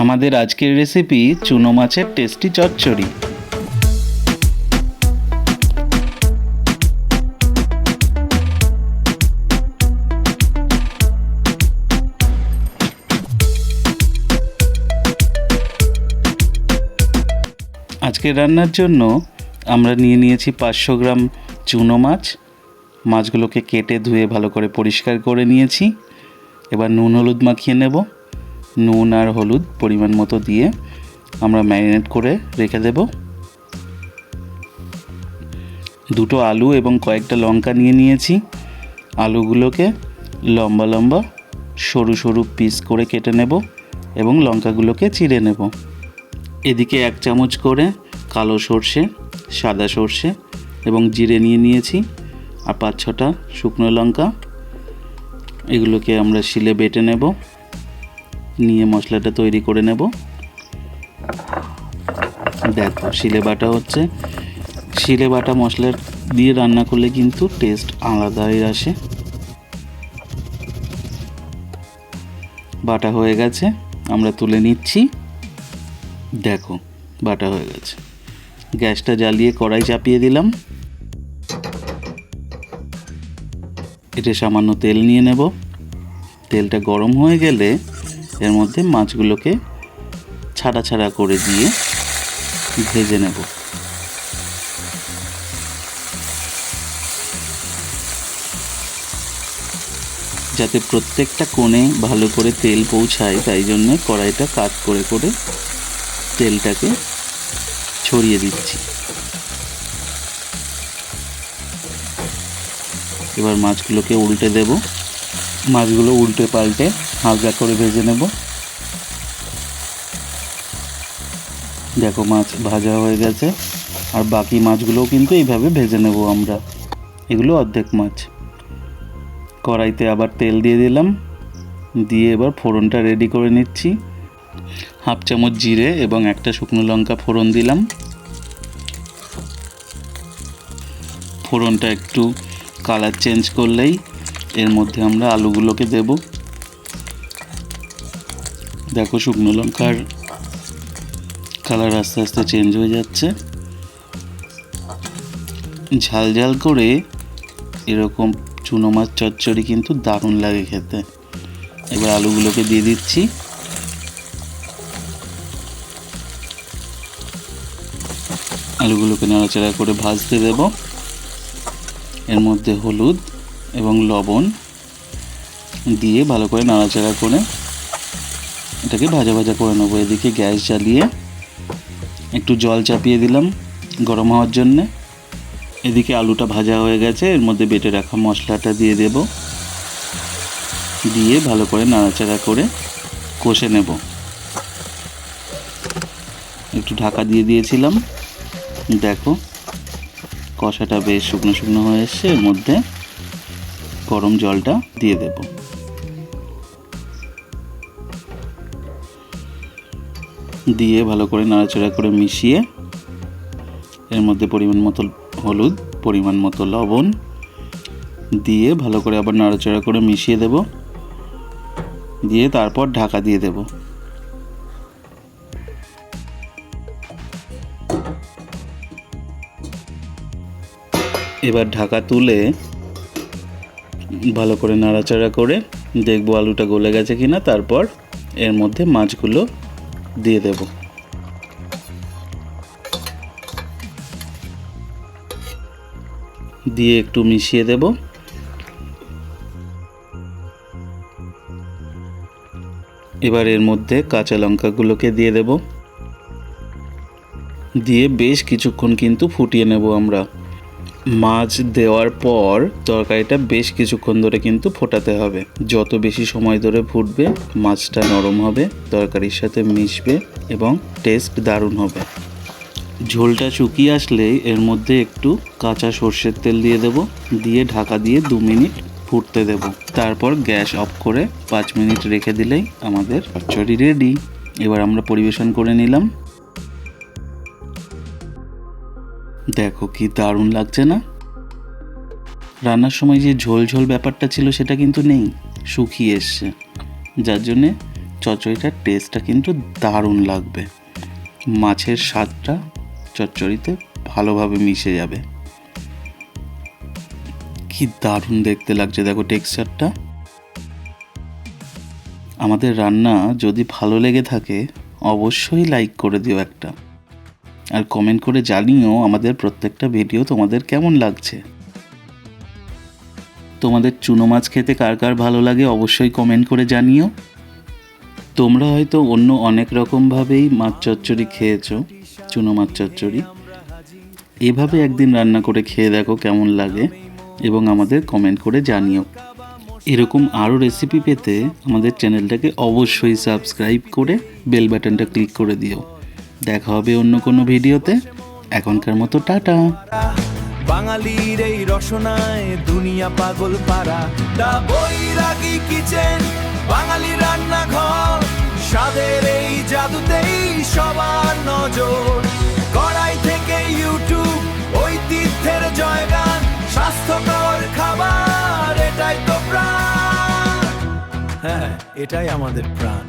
আমাদের আজকের রেসিপি চুনো মাছের টেস্টি চচ্চড়ি। আজকের রান্নার জন্য আমরা নিয়েছি 500 গ্রাম চুনো মাছ। মাছগুলোকে কেটে ধুয়ে ভালো করে পরিষ্কার করে নিয়েছি। এবার নুন হলুদ মাখিয়ে নেব। নুন আর হলুদ পরিমাণ মতো দিয়ে আমরা ম্যারিনেট করে রেখে দেব। দুটো আলু এবং কয়েকটা লঙ্কা নিয়েছি। আলুগুলোকে লম্বা লম্বা সরু সরু পিস করে কেটে নেব এবং লঙ্কাগুলোকে চিড়ে নেব। এদিকে 1 চামচ করে কালো সর্ষে, সাদা সর্ষে এবং জিরে নিয়েছি আর 5-6টা শুকনো লঙ্কা। এগুলোকে আমরা শিলে বেটে নেব, নিয়ে মশলাটা তৈরি করে নেব। দেখো শিলে বাটা হচ্ছে। শিলে বাটা মশলা দিয়ে রান্না করলে কিন্তু টেস্ট আলাদাই আসে। বাটা হয়ে গেছে, আমরা তুলে নিচ্ছি। দেখো বাটা হয়ে গেছে। গ্যাসটা জ্বালিয়ে কড়াই চাপিয়ে দিলাম। এটা সামান্য তেল নিয়ে নেব। তেলটা গরম হয়ে গেলে এর মধ্যে মাছগুলোকে ছাড়া ছাড়া করে দিয়ে ভেজে নেব। যাতে প্রত্যেকটা কোণে ভালো করে তেল পৌঁছায়, তাই জন্য কড়াইটা কাত করে করে তেলটাকে ছড়িয়ে দিচ্ছি। এবার মাছগুলোকে উল্টে দেব। মাছগুলো উল্টে পাল্টে হালকা করে ভেজে নেব। দেখো মাছ ভাজা হয়ে গেছে, আর বাকি মাছগুলোও কিন্তু এইভাবে ভেজে নেব আমরা। এগুলো অর্ধেক মাছ। কড়াইতে আবার তেল দিয়ে দিলাম, দিয়ে এবার ফোড়নটা রেডি করে নিচ্ছি। 1/2 চামচ জিরে এবং 1টা শুকনো লঙ্কা ফোড়ন দিলাম। ফোড়নটা একটু কালার চেঞ্জ করলেই এর মধ্যে আমরা আলুগুলোকে দেব। দেখো শুকনো লঙ্কার কালার আস্তে আস্তে চেঞ্জ হয়ে যাচ্ছে। ঝাল ঝাল করে এরকম চুনো মাছ চচ্চড়ি কিন্তু দারুণ লাগে খেতে। এবার আলুগুলোকে দিয়ে দিচ্ছি। আলুগুলোকে নাড়াচাড়া করে ভাজতে দেব। এর মধ্যে হলুদ এবং লবণ দিয়ে ভালো করে নাড়াচাড়া করে এটাকে ভাজা ভাজা করে নেবো। এদিকে গ্যাস জ্বালিয়ে একটু জল চাপিয়ে দিলাম গরম হওয়ার জন্যে। এদিকে আলুটা ভাজা হয়ে গেছে, এর মধ্যে বেটে রাখা মশলাটা দিয়ে দেব। দিয়ে ভালো করে নাড়াচাড়া করে কষে নেব। একটু ঢাকা দিয়ে দিয়েছিলাম। দেখো কষাটা বেশ শুকনো শুকনো হয়ে এসছে। এর মধ্যে গরম জলটা দিয়ে দেব। দিয়ে ভালো করে নাড়াচাড়া করে মিশিয়ে এর মধ্যে পরিমাণ মতো হলুদ, পরিমাণ মতো লবণ দিয়ে ভালো করে আবার নাড়াচাড়া করে মিশিয়ে দেব। দিয়ে তারপর ঢাকা দিয়ে দেব। এবার ঢাকা তুলে ভালো করে নাড়াচাড়া করে দেখবো আলুটা গলে গেছে কিনা। তারপর এর মধ্যে মাছগুলো দিয়ে দেব। দিয়ে একটু মিশিয়ে দেব। এবার এর মধ্যে কাঁচা লঙ্কাগুলোকে দিয়ে দেব। দিয়ে বেশ কিছুক্ষণ কিন্তু ফুটিয়ে নেব আমরা। মাছ দেওয়ার পর তরকারিটা বেশ কিছুক্ষণ ধরে কিন্তু ফোটাতে হবে। যত বেশি সময় ধরে ফুটবে মাছটা নরম হবে, তরকারির সাথে মিশবে এবং টেস্ট দারুণ হবে। ঝোলটা শুকিয়ে আসলে এর মধ্যে একটু কাঁচা সর্ষের তেল দিয়ে দেব। দিয়ে ঢাকা দিয়ে 2 মিনিট ফুটতে দেব। তারপর গ্যাস অফ করে 5 মিনিট রেখে দিলেই আমাদের চচ্চড়ি রেডি। এবার আমরা পরিবেশন করে নিলাম। দেখো কি দারুণ লাগছে না? রান্নার সময় যে ঝোল ঝোল ব্যাপারটা ছিল সেটা কিন্তু নেই, শুকিয়ে এসছে, যার জন্যে চচ্চড়িটার টেস্টটা কিন্তু দারুণ লাগবে। মাছের স্বাদটা চচ্চড়িতে ভালোভাবে মিশে যাবে। কি দারুণ দেখতে লাগছে দেখো টেক্সচারটা। আমাদের রান্না যদি ভালো লেগে থাকে অবশ্যই লাইক করে দিও একটা, আর কমেন্ট করে জানিও আমাদের প্রত্যেকটা ভিডিও তোমাদের কেমন লাগছে। তোমাদের চুনো মাছ খেতে কার কার ভালো লাগে অবশ্যই কমেন্ট করে জানিও। তোমরা হয়তো অন্য অনেক রকমভাবেই মাছ চচ্চড়ি খেয়েছো, চুনো মাছ চচ্চড়ি। এভাবে একদিন রান্না করে খেয়ে দেখো কেমন লাগে এবং আমাদের কমেন্ট করে জানিও। এরকম আরও রেসিপি পেতে আমাদের চ্যানেলটাকে অবশ্যই সাবস্ক্রাইব করে বেল বাটনটা ক্লিক করে দিও। দেখা হবে অন্য কোনো ভিডিওতে। এখনকার মতো টাটা। বাঙালির এই রসনায় দুনিয়া পাগল পারা, দা বৈরাগী কিচেন, বাঙালি রান্নাঘর, স্বাদের এই জাদুতেই সবার নজর। কড়াই থেকে ইউটিউব, ঐতিহ্যের জয়গান, স্বাস্থ্যকর খাবার, এটাই তো প্রাণ। হ্যাঁ, এটাই আমাদের প্রাণ।